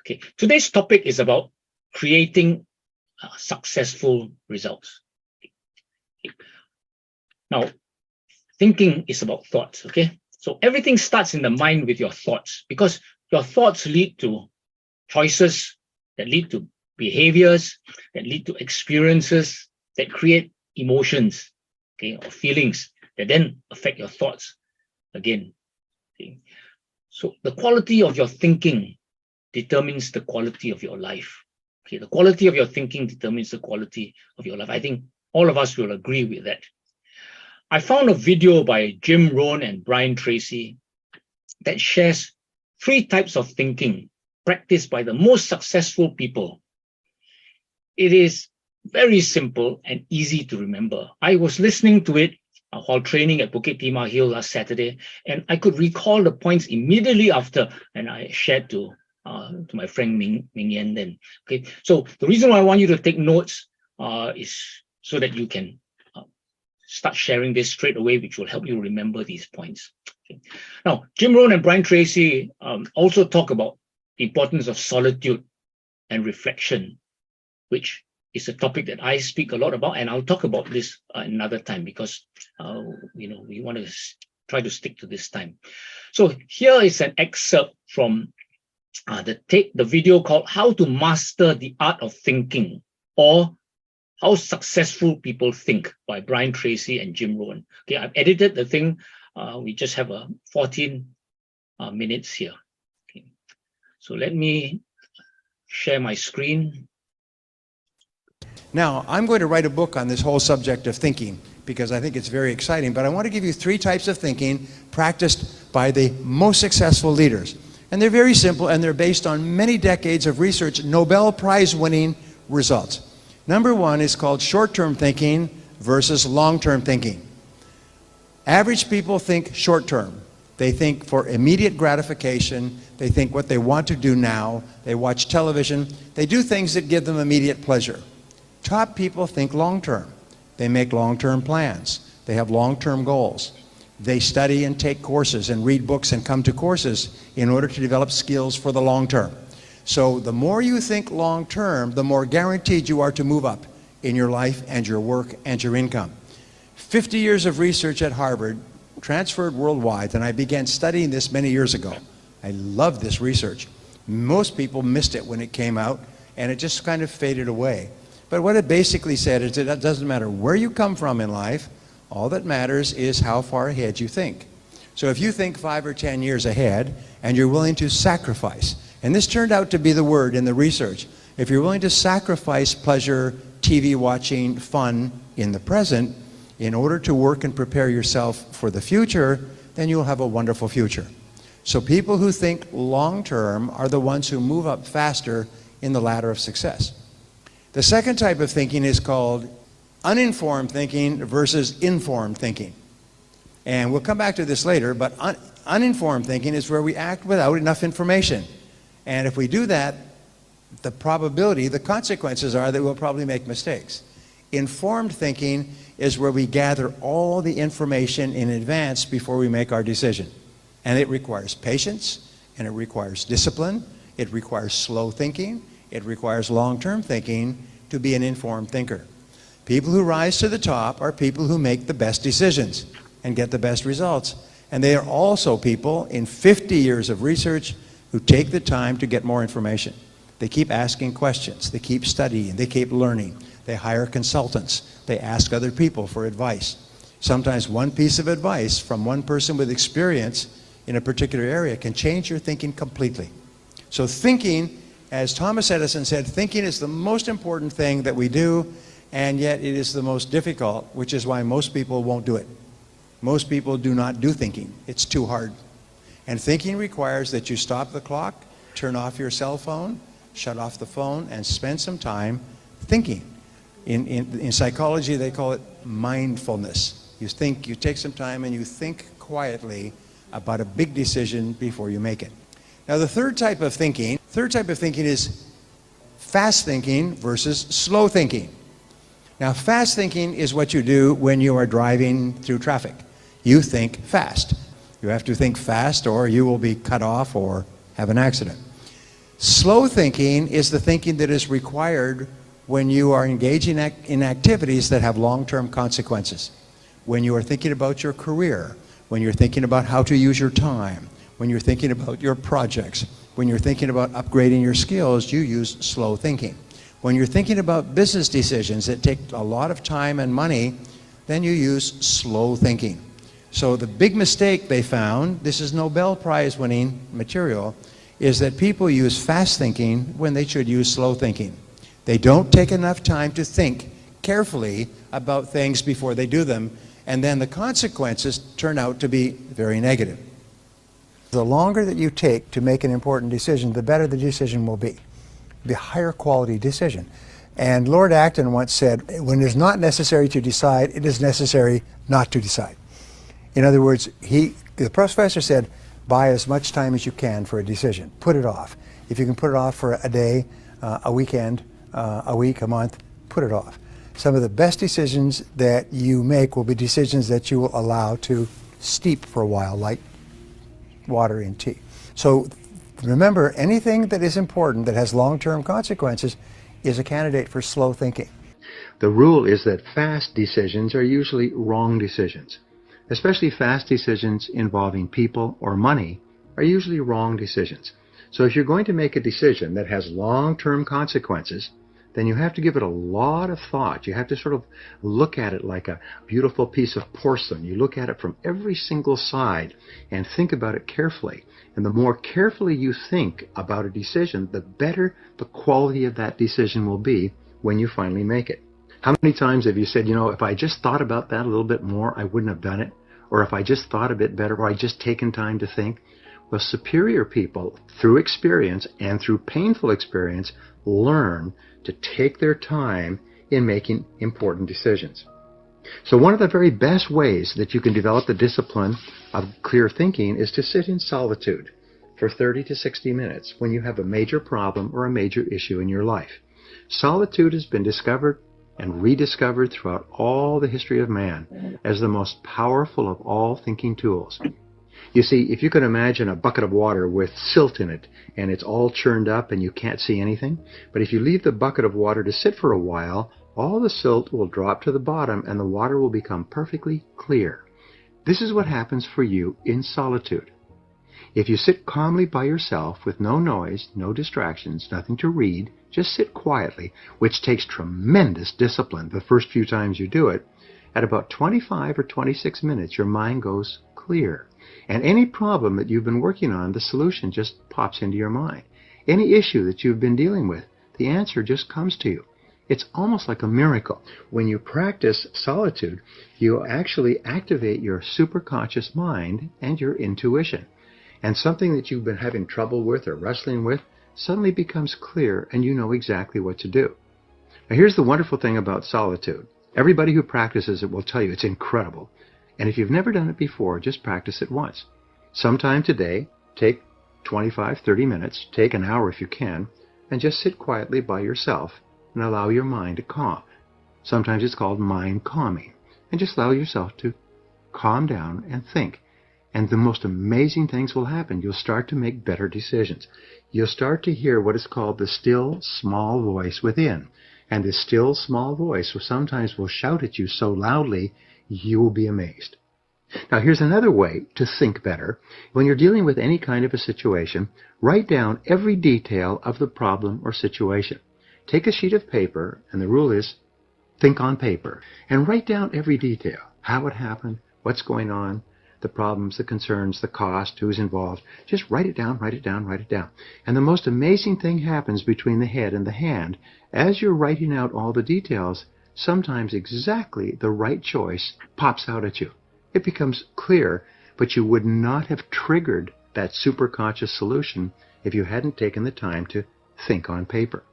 Okay, today's topic is about creating successful results. Now, thinking is about thoughts, okay? So everything starts in the mind with your thoughts, because your thoughts lead to choices that lead to behaviors, that lead to experiences, that create emotions, okay, or feelings that then affect your thoughts again. Okay? So the quality of your thinking determines the quality of your life. Okay, the quality of your thinking determines the quality of your life. I think all of us will agree with that. I found a video by Jim Rohn and Brian Tracy that shares 3 types of thinking practiced by the most successful people. It is very simple and easy to remember. I was listening to it while training at Bukit Timah Hill last Saturday, and I could recall the points immediately after, and I shared to my friend Ming Yan then. Okay, so the reason why I want you to take notes is so that you can start sharing this straight away, which will help you remember these points. Okay. Now, Jim Rohn and Brian Tracy also talk about the importance of solitude and reflection, which is a topic that I speak a lot about, and I'll talk about this another time because we want to try to stick to this time. So here is an excerpt from the video called "How to Master the Art of Thinking," or "How Successful People Think" by Brian Tracy and Jim Rohn. Okay, I've edited the thing. We just have 14 minutes here. Okay. So let me share my screen. Now, I'm going to write a book on this whole subject of thinking because I think it's very exciting, but I want to give you 3 types of thinking practiced by the most successful leaders. And they're very simple, and they're based on many decades of research, Nobel Prize-winning results. Number 1 is called short-term thinking versus long-term thinking. Average people think short-term. They think for immediate gratification. They think what they want to do now. They watch television. They do things that give them immediate pleasure. Top people think long-term. They make long-term plans. They have long-term goals. They study and take courses and read books and come to courses in order to develop skills for the long term. So the more you think long-term, the more guaranteed you are to move up in your life and your work and your income. 50 years of research at Harvard transferred worldwide, and I began studying this many years ago. I love this research. Most people missed it when it came out, and it just kind of faded away. But what it basically said is that it doesn't matter where you come from in life, all that matters is how far ahead you think. So if you think 5 or 10 years ahead, and you're willing to sacrifice, and this turned out to be the word in the research, if you're willing to sacrifice pleasure, TV watching, fun in the present, in order to work and prepare yourself for the future, then you'll have a wonderful future. So people who think long-term are the ones who move up faster in the ladder of success. The second type of thinking is called uninformed thinking versus informed thinking. And we'll come back to this later, but uninformed thinking is where we act without enough information. And if we do that, the probability, the consequences are that we'll probably make mistakes. Informed thinking is where we gather all the information in advance before we make our decision. And it requires patience, and it requires discipline, it requires slow thinking, it requires long-term thinking to be an informed thinker. People who rise to the top are people who make the best decisions and get the best results. And they are also people in 50 years of research who take the time to get more information. They keep asking questions, they keep studying, they keep learning. They hire consultants, they ask other people for advice. Sometimes one piece of advice from one person with experience in a particular area can change your thinking completely. So thinking, as Thomas Edison said, thinking is the most important thing that we do, and yet it is the most difficult, which is why most people won't do it. Most people do not do thinking. It's too hard. And thinking requires that you stop the clock, turn off your cell phone, shut off the phone, and spend some time thinking. In psychology, they call it mindfulness. You take some time and you think quietly about a big decision before you make it. Now the third type of thinking is fast thinking versus slow thinking. Now fast thinking is what you do when you are driving through traffic. You think fast. You have to think fast or you will be cut off or have an accident. Slow thinking is the thinking that is required when you are engaging in activities that have long-term consequences. When you are thinking about your career, when you're thinking about how to use your time, when you're thinking about your projects, when you're thinking about upgrading your skills, you use slow thinking. When you're thinking about business decisions that take a lot of time and money, then you use slow thinking. So the big mistake they found, this is Nobel Prize winning material, is that people use fast thinking when they should use slow thinking. They don't take enough time to think carefully about things before they do them, and then the consequences turn out to be very negative. The longer that you take to make an important decision, the better the decision will be, the higher quality decision. And Lord Acton once said, when it is not necessary to decide, it is necessary not to decide. In other words, the professor said, buy as much time as you can for a decision. Put it off. If you can put it off for a day, a weekend, a week, a month, put it off. Some of the best decisions that you make will be decisions that you will allow to steep for a while, like water in tea. So remember, anything that is important that has long-term consequences is a candidate for slow thinking. The rule is that fast decisions are usually wrong decisions. Especially fast decisions involving people or money are usually wrong decisions. So if you're going to make a decision that has long-term consequences, then you have to give it a lot of thought. You have to sort of look at it like a beautiful piece of porcelain. You look at it from every single side and think about it carefully. And the more carefully you think about a decision, the better the quality of that decision will be when you finally make it. How many times have you said, you know, if I just thought about that a little bit more, I wouldn't have done it? Or if I just thought a bit better, or I just taken time to think? Well, superior people, through experience and through painful experience, learn to take their time in making important decisions. So one of the very best ways that you can develop the discipline of clear thinking is to sit in solitude for 30 to 60 minutes when you have a major problem or a major issue in your life. Solitude has been discovered and rediscovered throughout all the history of man as the most powerful of all thinking tools. You see, if you can imagine a bucket of water with silt in it, and it's all churned up and you can't see anything, but if you leave the bucket of water to sit for a while, all the silt will drop to the bottom and the water will become perfectly clear. This is what happens for you in solitude. If you sit calmly by yourself with no noise, no distractions, nothing to read, just sit quietly, which takes tremendous discipline the first few times you do it, at about 25 or 26 minutes your mind goes clear. And any problem that you've been working on, the solution just pops into your mind. Any issue that you've been dealing with, the answer just comes to you. It's almost like a miracle. When you practice solitude, you actually activate your superconscious mind and your intuition. And something that you've been having trouble with or wrestling with suddenly becomes clear and you know exactly what to do. Now here's the wonderful thing about solitude. Everybody who practices it will tell you it's incredible. And if you've never done it before, just practice it once. Sometime today, take 25, 30 minutes, take an hour if you can, and just sit quietly by yourself and allow your mind to calm. Sometimes it's called mind calming. And just allow yourself to calm down and think. And the most amazing things will happen. You'll start to make better decisions. You'll start to hear what is called the still, small voice within. And this still, small voice sometimes will shout at you so loudly, you will be amazed. Now here's another way to think better. When you're dealing with any kind of a situation, write down every detail of the problem or situation. Take a sheet of paper, and the rule is think on paper, and write down every detail. How it happened, what's going on, the problems, the concerns, the cost, who's involved. Just write it down, write it down, write it down. And the most amazing thing happens between the head and the hand. As you're writing out all the details, sometimes exactly the right choice pops out at you. It becomes clear, but you would not have triggered that superconscious solution if you hadn't taken the time to think on paper.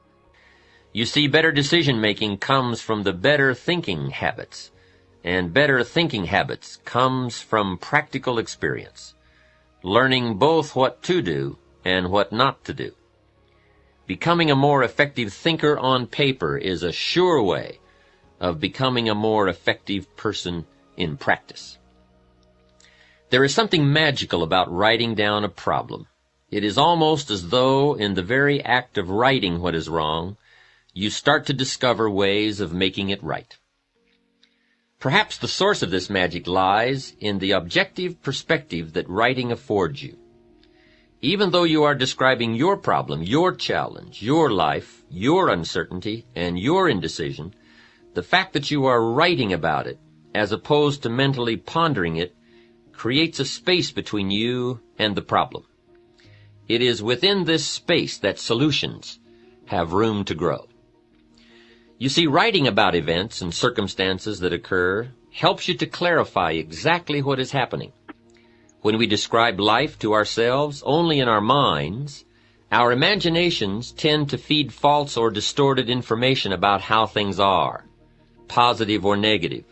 You see, better decision-making comes from the better thinking habits. And better thinking habits comes from practical experience, learning both what to do and what not to do. Becoming a more effective thinker on paper is a sure way of becoming a more effective person in practice. There is something magical about writing down a problem, It is almost as though, in the very act of righting what is wrong, you start to discover ways of making it right. Perhaps the source of this magic lies in the objective perspective that writing affords you. Even though you are describing your problem, your challenge, your life, your uncertainty, and your indecision, the fact that you are writing about it, as opposed to mentally pondering it, creates a space between you and the problem. It is within this space that solutions have room to grow. You see, writing about events and circumstances that occur helps you to clarify exactly what is happening. When we describe life to ourselves only in our minds, our imaginations tend to feed false or distorted information about how things are, positive or negative.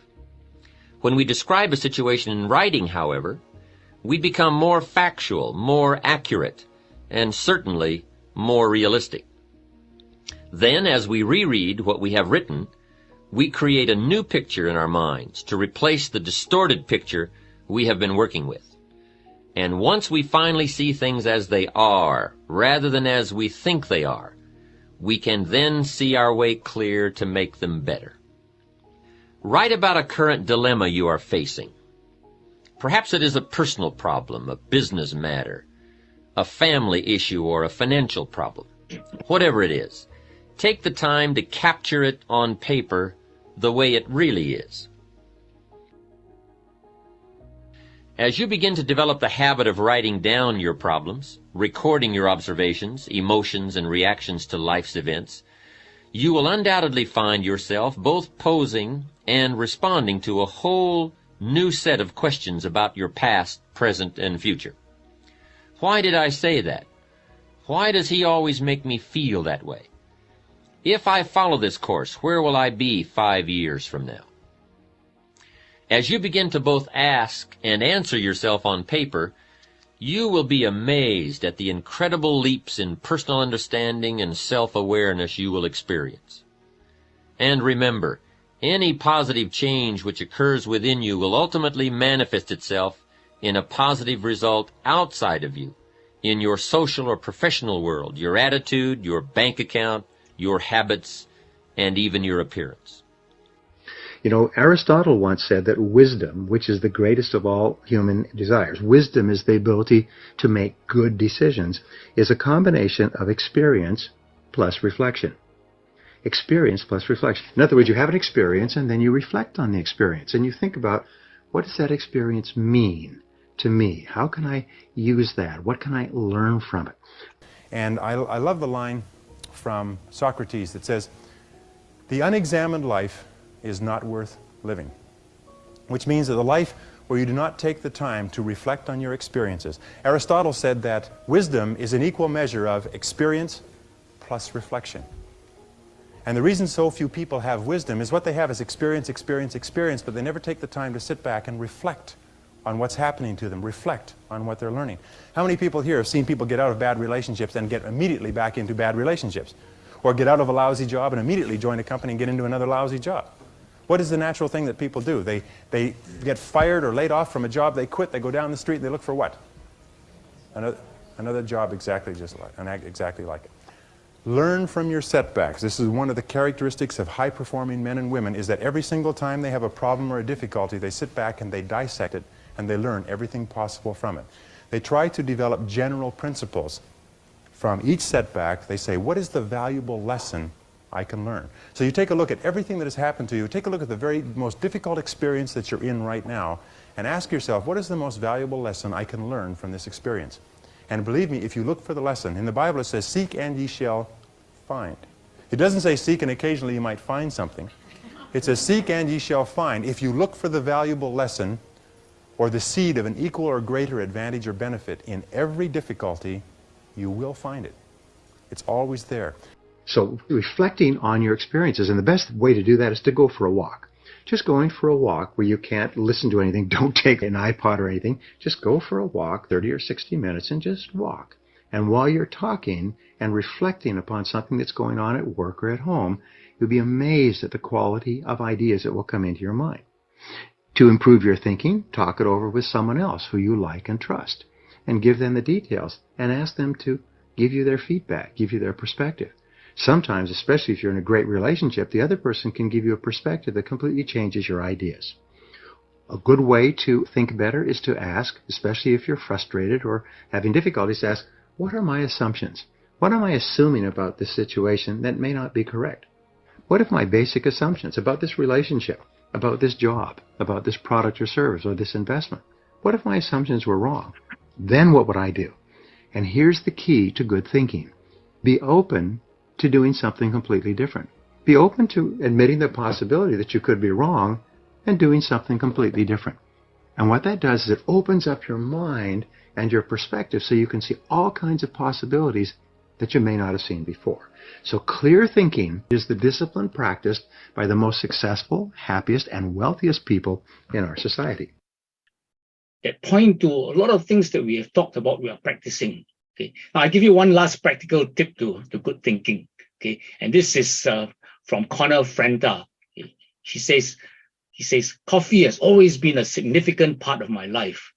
When we describe a situation in writing, however, we become more factual, more accurate, and certainly more realistic. Then, as we reread what we have written, we create a new picture in our minds to replace the distorted picture we have been working with. And once we finally see things as they are, rather than as we think they are, we can then see our way clear to make them better. Write about a current dilemma you are facing. Perhaps it is a personal problem, a business matter, a family issue, or a financial problem. Whatever it is, take the time to capture it on paper the way it really is. As you begin to develop the habit of writing down your problems, recording your observations, emotions, and reactions to life's events, you will undoubtedly find yourself both posing and responding to a whole new set of questions about your past, present, and future. Why did I say that? Why does he always make me feel that way? If I follow this course, where will I be 5 years from now? As you begin to both ask and answer yourself on paper, you will be amazed at the incredible leaps in personal understanding and self-awareness you will experience. And remember, any positive change which occurs within you will ultimately manifest itself in a positive result outside of you, in your social or professional world, your attitude, your bank account, your habits, and even your appearance. You know, Aristotle once said that wisdom, which is the greatest of all human desires, wisdom is the ability to make good decisions, is a combination of experience plus reflection. Experience plus reflection. In other words, you have an experience and then you reflect on the experience and you think about, what does that experience mean to me? How can I use that? What can I learn from it? And I love the line from Socrates that says, the unexamined life is not worth living, which means that the life where you do not take the time to reflect on your experiences. Aristotle said that wisdom is an equal measure of experience plus reflection. And the reason so few people have wisdom is what they have is experience, experience, experience, but they never take the time to sit back and reflect on what's happening to them, reflect on what they're learning. How many people here have seen people get out of bad relationships and get immediately back into bad relationships? Or get out of a lousy job and immediately join a company and get into another lousy job? What is the natural thing that people do? They get fired or laid off from a job, they quit, they go down the street, they look for what? Another job exactly like it. Learn from your setbacks. This is one of the characteristics of high-performing men and women, is that every single time they have a problem or a difficulty, they sit back and they dissect it and they learn everything possible from it. They try to develop general principles. From each setback, they say, what is the valuable lesson I can learn? So you take a look at everything that has happened to you, take a look at the very most difficult experience that you're in right now, and ask yourself, what is the most valuable lesson I can learn from this experience? And believe me, if you look for the lesson, in the Bible it says, seek and ye shall find. It doesn't say seek and occasionally you might find something. It says seek and ye shall find. If you look for the valuable lesson or the seed of an equal or greater advantage or benefit in every difficulty, you will find it. It's always there. So reflecting on your experiences, and the best way to do that is to go for a walk. Just going for a walk where you can't listen to anything, don't take an iPod or anything, just go for a walk, 30 or 60 minutes, and just walk. And while you're talking and reflecting upon something that's going on at work or at home, you'll be amazed at the quality of ideas that will come into your mind. To improve your thinking, talk it over with someone else who you like and trust. and give them the details and ask them to give you their feedback, give you their perspective. Sometimes, especially if you're in a great relationship, the other person can give you a perspective that completely changes your ideas. A good way to think better is to ask, especially if you're frustrated or having difficulties, ask, what are my assumptions? What am I assuming about this situation that may not be correct? What if my basic assumptions about this relationship, about this job, about this product or service or this investment, what if my assumptions were wrong? Then what would I do? And here's the key to good thinking. Be open to doing something completely different. Be open to admitting the possibility that you could be wrong and doing something completely different. And what that does is it opens up your mind and your perspective so you can see all kinds of possibilities that you may not have seen before. So clear thinking is the discipline practiced by the most successful, happiest, and wealthiest people in our society. That point to a lot of things that we have talked about, we are practicing. Okay, now I'll give you one last practical tip to good thinking. Okay, and this is from Connor Frenta. Okay? He says, coffee has always been a significant part of my life.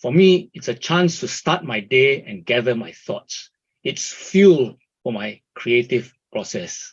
For me, it's a chance to start my day and gather my thoughts. It's fuel for my creative process.